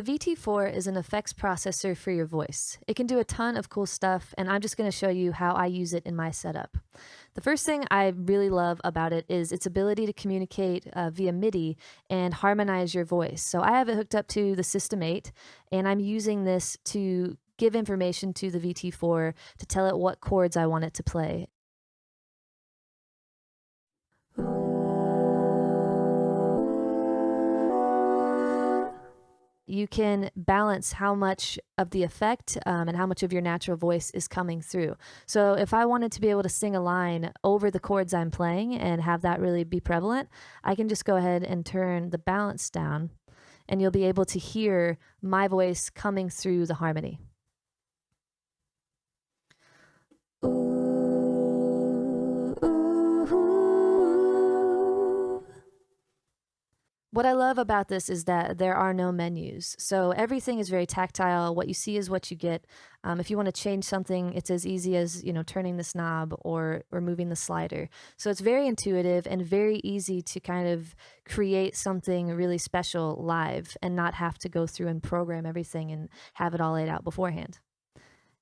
The VT4 is an effects processor for your voice. It can do a ton of cool stuff, and I'm just going to show you how I use it in my setup. The first thing I really love about it is its ability to communicate via MIDI and harmonize your voice. So I have it hooked up to the System 8, and I'm using this to give information to the VT4 to tell it what chords I want it to play. You can balance how much of the effect and how much of your natural voice is coming through. So if I wanted to be able to sing a line over the chords I'm playing and have that really be prevalent, I can just go ahead and turn the balance down, and you'll be able to hear my voice coming through the harmony. What I love about this is that there are no menus. So everything is very tactile. What you see is what you get. If you want to change something, it's as easy as, turning this knob or moving the slider. So it's very intuitive and very easy to kind of create something really special live and not have to go through and program everything and have it all laid out beforehand.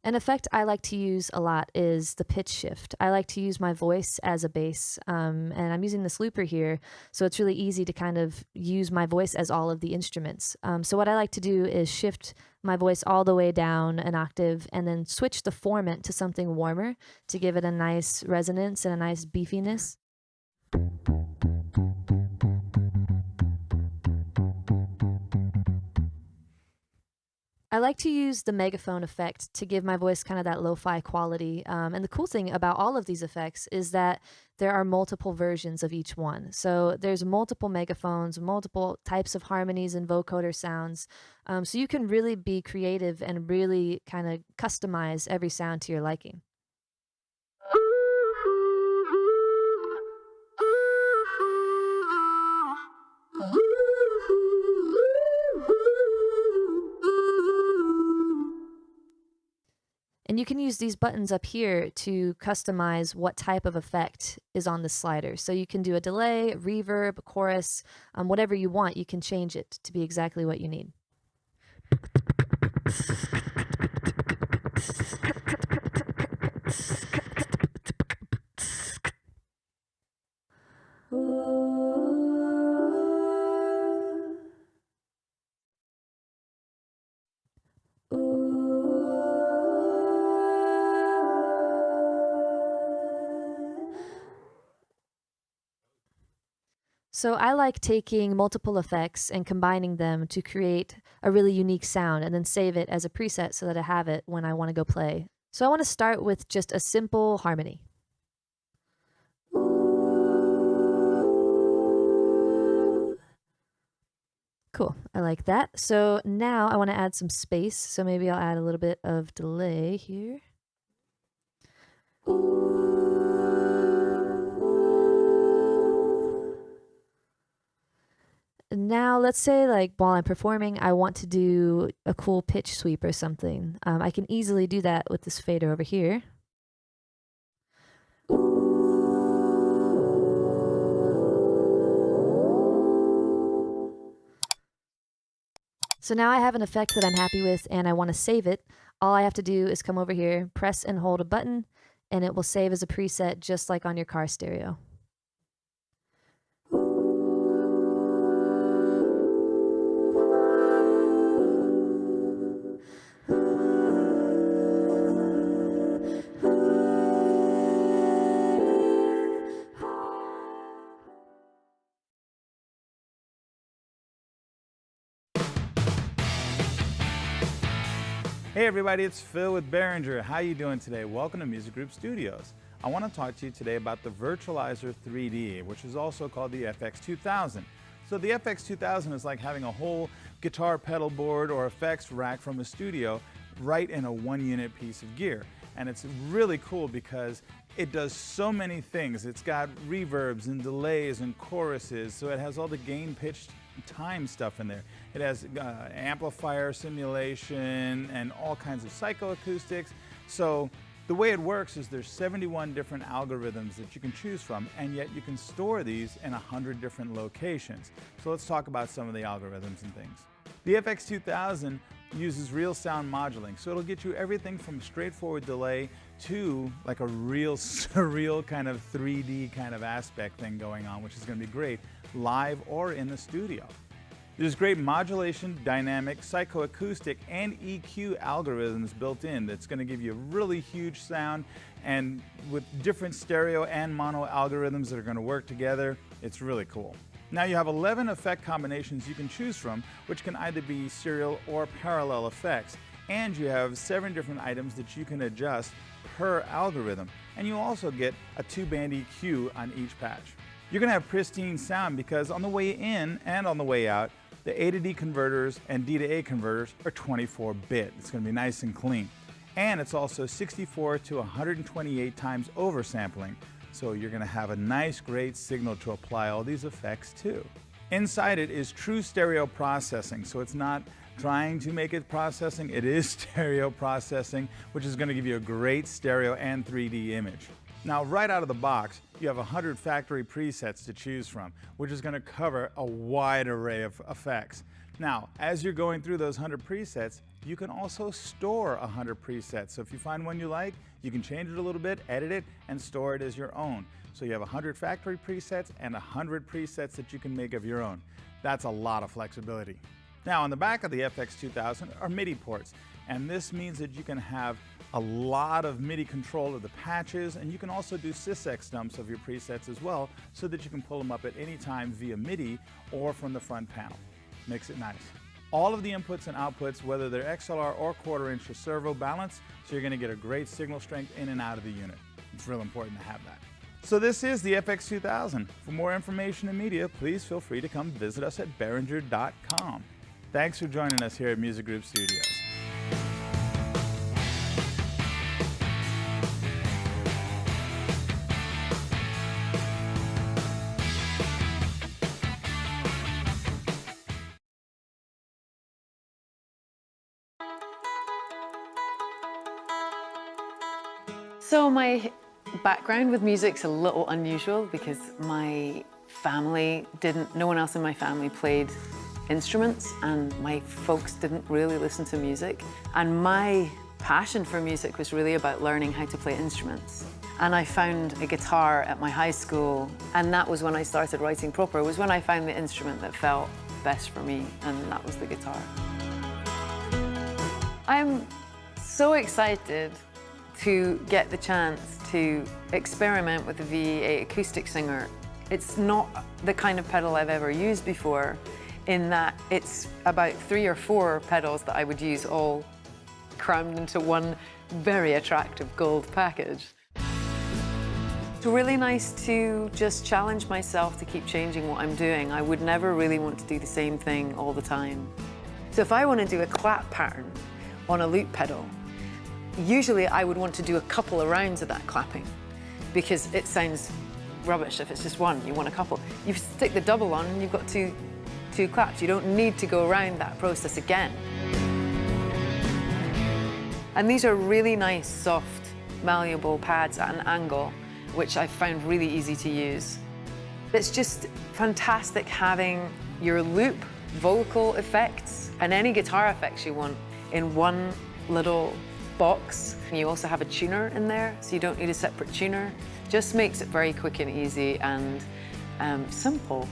An effect I like to use a lot is the pitch shift. I like to use my voice as a bass, and I'm using this looper here, so it's really easy to kind of use my voice as all of the instruments. So what I like to do is shift my voice all the way down an octave and then switch the formant to something warmer to give it a nice resonance and a nice beefiness. I like to use the megaphone effect to give my voice kind of that lo-fi quality. And the cool thing about all of these effects is that there are multiple versions of each one. So there's multiple megaphones, multiple types of harmonies and vocoder sounds. So you can really be creative and really kind of customize every sound to your liking. And you can use these buttons up here to customize what type of effect is on the slider. So you can do a delay, reverb, chorus, whatever you want, you can change it to be exactly what you need. So I like taking multiple effects and combining them to create a really unique sound and then save it as a preset so that I have it when I want to go play. So I want to start with just a simple harmony. Cool, I like that. So now I want to add some space, so maybe I'll add a little bit of delay here. Now, let's say like while I'm performing, I want to do a cool pitch sweep or something. I can easily do that with this fader over here. So now I have an effect that I'm happy with and I want to save it. All I have to do is come over here, press and hold a button, and it will save as a preset just like on your car stereo. Hey everybody, it's Phil with BEHRINGER. How you doing today? Welcome to Music Group Studios. I want to talk to you today about the VIRTUALIZER 3D, which is also called the FX2000. So the FX2000 is like having a whole guitar pedal board or effects rack from a studio right in a one-unit piece of gear. And it's really cool because it does so many things. It's got reverbs and delays and choruses, so it has all the gain, pitch, time stuff in there. It has amplifier simulation and all kinds of psychoacoustics. So the way it works is there's 71 different algorithms that you can choose from, and yet you can store these in 100 different locations. So let's talk about some of the algorithms and things. The FX2000 uses real sound modeling, so it'll get you everything from straightforward delay to like a real surreal kind of 3D kind of aspect thing going on, which is going to be great live or in the studio. There's great modulation, dynamic, psychoacoustic, and EQ algorithms built in that's going to give you a really huge sound, and with different stereo and mono algorithms that are going to work together. It's really cool. Now you have 11 effect combinations you can choose from, which can either be serial or parallel effects. And you have 7 different items that you can adjust per algorithm. And you also get a 2-band EQ on each patch. You're going to have pristine sound because on the way in and on the way out, the A to D converters and D to A converters are 24-bit. It's going to be nice and clean. And it's also 64 to 128 times oversampling. So you're going to have a nice, great signal to apply all these effects to. Inside it is true stereo processing. So it's not trying to make it processing. It is stereo processing, which is going to give you a great stereo and 3D image. Now, right out of the box, you have 100 factory presets to choose from, which is going to cover a wide array of effects. Now, as you're going through those 100 presets, you can also store 100 presets. So if you find one you like, you can change it a little bit, edit it, and store it as your own. So you have 100 factory presets and 100 presets that you can make of your own. That's a lot of flexibility. Now, on the back of the FX2000 are MIDI ports, and this means that you can have a lot of MIDI control of the patches, and you can also do sysx dumps of your presets as well, so that you can pull them up at any time via MIDI or from the front panel. Makes it nice. All of the inputs and outputs, whether they're XLR or quarter-inch or servo, balanced, so you're going to get a great signal strength in and out of the unit. It's real important to have that. So this is the FX2000. For more information and media, please feel free to come visit us at BEHRINGER.com. Thanks for joining us here at Music Group Studios. So my background with music's a little unusual because my family no one else in my family played instruments, and my folks didn't really listen to music. And my passion for music was really about learning how to play instruments. And I found a guitar at my high school, and that was when I started writing proper. It was when I found the instrument that felt best for me, and that was the guitar. I'm so excited to get the chance to experiment with the VE8 acoustic singer. It's not the kind of pedal I've ever used before, in that it's about 3 or 4 pedals that I would use all crammed into one very attractive gold package. It's really nice to just challenge myself to keep changing what I'm doing. I would never really want to do the same thing all the time. So if I want to do a clap pattern on a loop pedal, usually I would want to do a couple of rounds of that clapping because it sounds rubbish if it's just one. You want a couple. You stick the double on and you've got two claps. You don't need to go around that process again. And these are really nice, soft, malleable pads at an angle, which I found really easy to use. It's just fantastic having your loop, vocal effects, and any guitar effects you want in one little box. You also have a tuner in there, so you don't need a separate tuner. Just makes it very quick and easy and simple.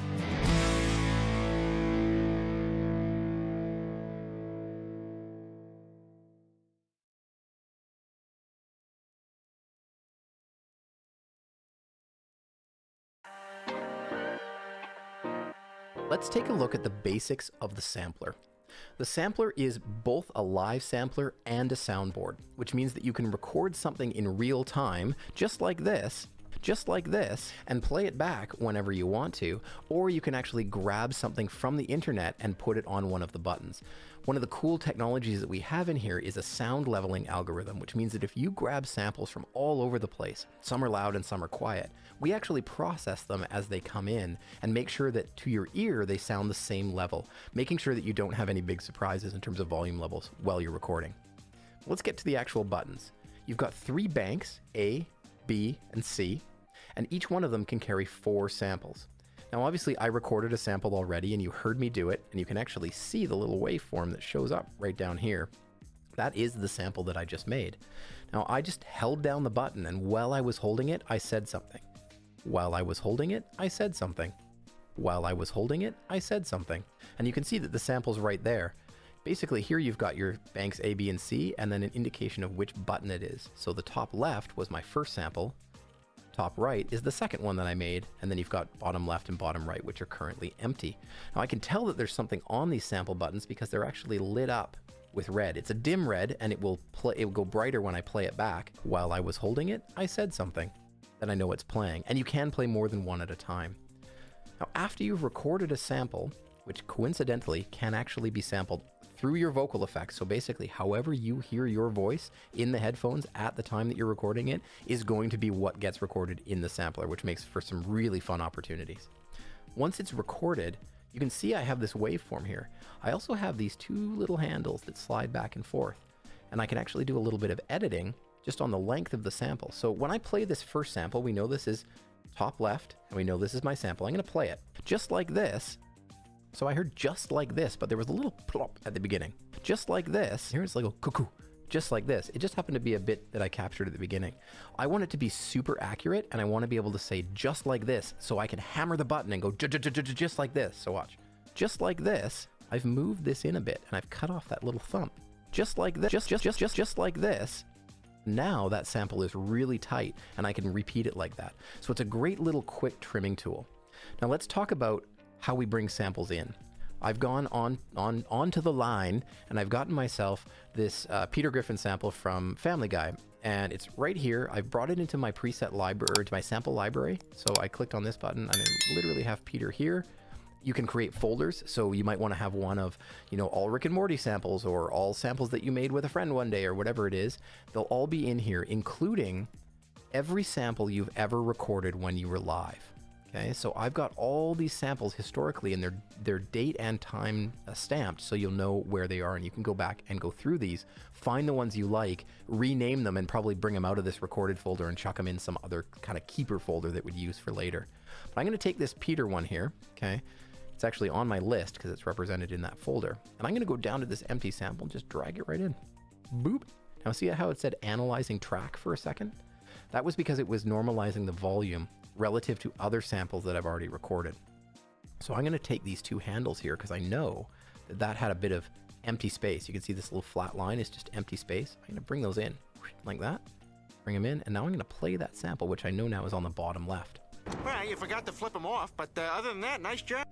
Let's take a look at the basics of the sampler. The sampler is both a live sampler and a soundboard, which means that you can record something in real time, just like this, and play it back whenever you want to, or you can actually grab something from the internet and put it on one of the buttons. One of the cool technologies that we have in here is a sound leveling algorithm, which means that if you grab samples from all over the place, some are loud and some are quiet, we actually process them as they come in and make sure that to your ear they sound the same level, making sure that you don't have any big surprises in terms of volume levels while you're recording. Let's get to the actual buttons. You've got 3 banks, A, B, and C, and each one of them can carry 4 samples. Now obviously I recorded a sample already and you heard me do it, and you can actually see the little waveform that shows up right down here. That is the sample that I just made. Now I just held down the button, and while I was holding it, I said something. While I was holding it, I said something. While I was holding it, I said something. And you can see that the sample's right there. Basically here you've got your banks A, B, and C, and then an indication of which button it is. So the top left was my first sample, top right is the second one that I made, and then you've got bottom left and bottom right, which are currently empty. Now I can tell that there's something on these sample buttons because they're actually lit up with red. It's a dim red, and it will go brighter when I play it back. While I was holding it, I said something. Then I know it's playing, and you can play more than one at a time. Now after you've recorded a sample, which coincidentally can actually be sampled through your vocal effects, so basically however you hear your voice in the headphones at the time that you're recording it is going to be what gets recorded in the sampler, which makes for some really fun opportunities. Once it's recorded, you can see I have this waveform here. I also have these two little handles that slide back and forth, and I can actually do a little bit of editing just on the length of the sample. So when I play this first sample, we know this is top left, and we know this is my sample. I'm gonna play it just like this. So I heard just like this, but there was a little plop at the beginning. Just like this. Here it's like a cuckoo. Just like this. It just happened to be a bit that I captured at the beginning. I want it to be super accurate, and I want to be able to say just like this, so I can hammer the button and go just like this. So watch. Just like this. I've moved this in a bit, and I've cut off that little thump. Just like this. Just like this. Now that sample is really tight, and I can repeat it like that. So it's a great little quick trimming tool. Now let's talk about how we bring samples in. I've gone onto the line, and I've gotten myself this Peter Griffin sample from Family Guy, and it's right here. I've brought it into my preset library, or to my sample library. So I clicked on this button, and I literally have Peter here. You can create folders, so you might want to have one of, you know, all Rick and Morty samples, or all samples that you made with a friend one day, or whatever it is. They'll all be in here, including every sample you've ever recorded when you were live. Okay, so I've got all these samples historically, and they're date and time stamped, so you'll know where they are, and you can go back and go through these, find the ones you like, rename them, and probably bring them out of this recorded folder and chuck them in some other kind of keeper folder that would use for later. But I'm going to take this Peter one here, okay? It's actually on my list because it's represented in that folder. And I'm going to go down to this empty sample and just drag it right in. Boop. Now see how it said analyzing track for a second? That was because it was normalizing the volume relative to other samples that I've already recorded. So I'm going to take these two handles here because I know that that had a bit of empty space. You can see this little flat line is just empty space. I'm going to bring those in like that, bring them in, and now I'm going to play that sample, which I know now is on the bottom left. Well, you forgot to flip them off, but other than that, nice job.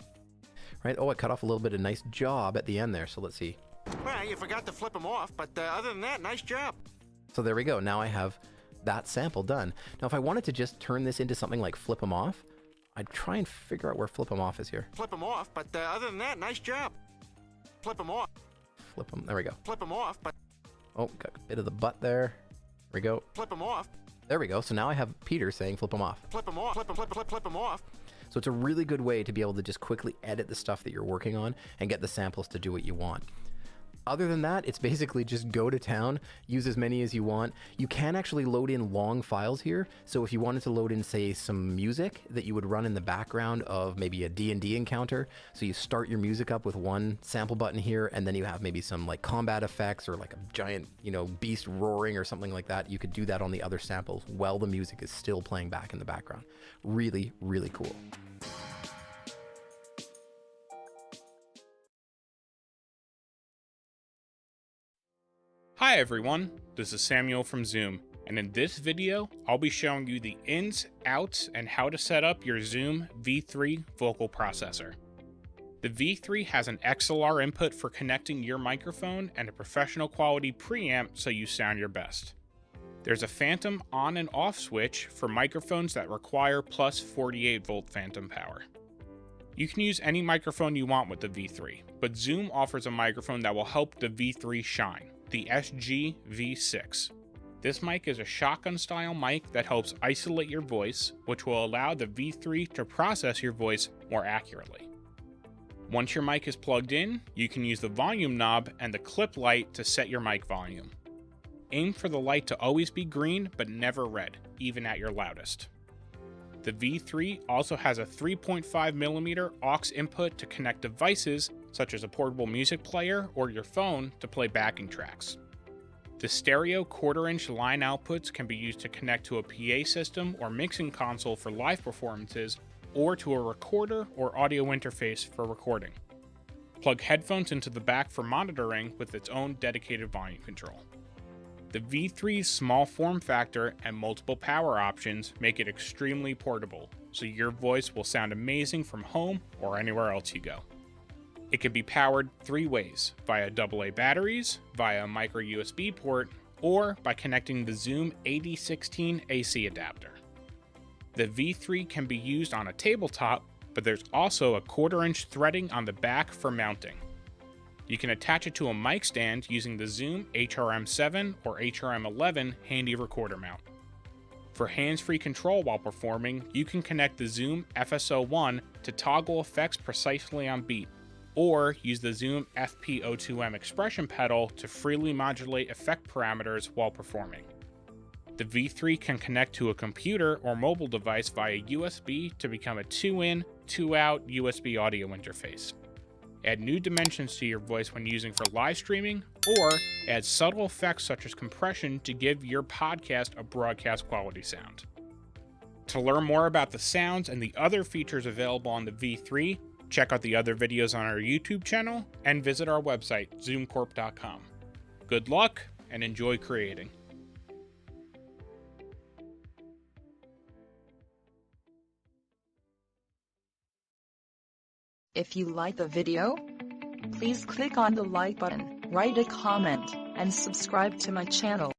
Right? Oh, I cut off a little bit of nice job at the end there, so let's see. Well, you forgot to flip them off, but other than that, nice job. So there we go. Now I have that sample done. Now if I wanted to just turn this into something like flip them off, I'd try and figure out where flip them off is here. Flip them off, but other than that, nice job. Flip them off. Flip them. There we go. Flip them off, but... Oh, got a bit of the butt there. There we go. Flip them off. There we go. So now I have Peter saying flip them off. Flip them off. Flip them off. So it's a really good way to be able to just quickly edit the stuff that you're working on and get the samples to do what you want. Other than that, it's basically just go to town, use as many as you want. You can actually load in long files here. So if you wanted to load in, say, some music that you would run in the background of maybe a D&D encounter. So you start your music up with one sample button here, and then you have maybe some like combat effects or like a giant, you know, beast roaring or something like that. You could do that on the other samples while the music is still playing back in the background. Really, really cool. Hi everyone, this is Samuel from Zoom, and in this video, I'll be showing you the ins, outs, and how to set up your Zoom V3 vocal processor. The V3 has an XLR input for connecting your microphone and a professional quality preamp so you sound your best. There's a phantom on and off switch for microphones that require plus 48 volt phantom power. You can use any microphone you want with the V3, but Zoom offers a microphone that will help the V3 shine. The SG V6. This mic is a shotgun style mic that helps isolate your voice, which will allow the V3 to process your voice more accurately. Once your mic is plugged in, you can use the volume knob and the clip light to set your mic volume. Aim for the light to always be green but never red, even at your loudest. The V3 also has a 3.5mm aux input to connect devices such as a portable music player or your phone to play backing tracks. The stereo 1/4-inch line outputs can be used to connect to a PA system or mixing console for live performances, or to a recorder or audio interface for recording. Plug headphones into the back for monitoring with its own dedicated volume control. The V3's small form factor and multiple power options make it extremely portable, so your voice will sound amazing from home or anywhere else you go. It can be powered 3 ways: via AA batteries, via a micro USB port, or by connecting the Zoom AD16 AC adapter. The V3 can be used on a tabletop, but there's also a 1/4-inch threading on the back for mounting. You can attach it to a mic stand using the Zoom HRM7 or HRM11 handy recorder mount. For hands-free control while performing, you can connect the Zoom FS01 to toggle effects precisely on beat, or use the Zoom FP02M expression pedal to freely modulate effect parameters while performing. The V3 can connect to a computer or mobile device via USB to become a 2-in, 2-out USB audio interface. Add new dimensions to your voice when using for live streaming, or add subtle effects such as compression to give your podcast a broadcast quality sound. To learn more about the sounds and the other features available on the V3, check out the other videos on our YouTube channel and visit our website, zoomcorp.com. Good luck and enjoy creating. If you like the video, please click on the like button, write a comment, and subscribe to my channel.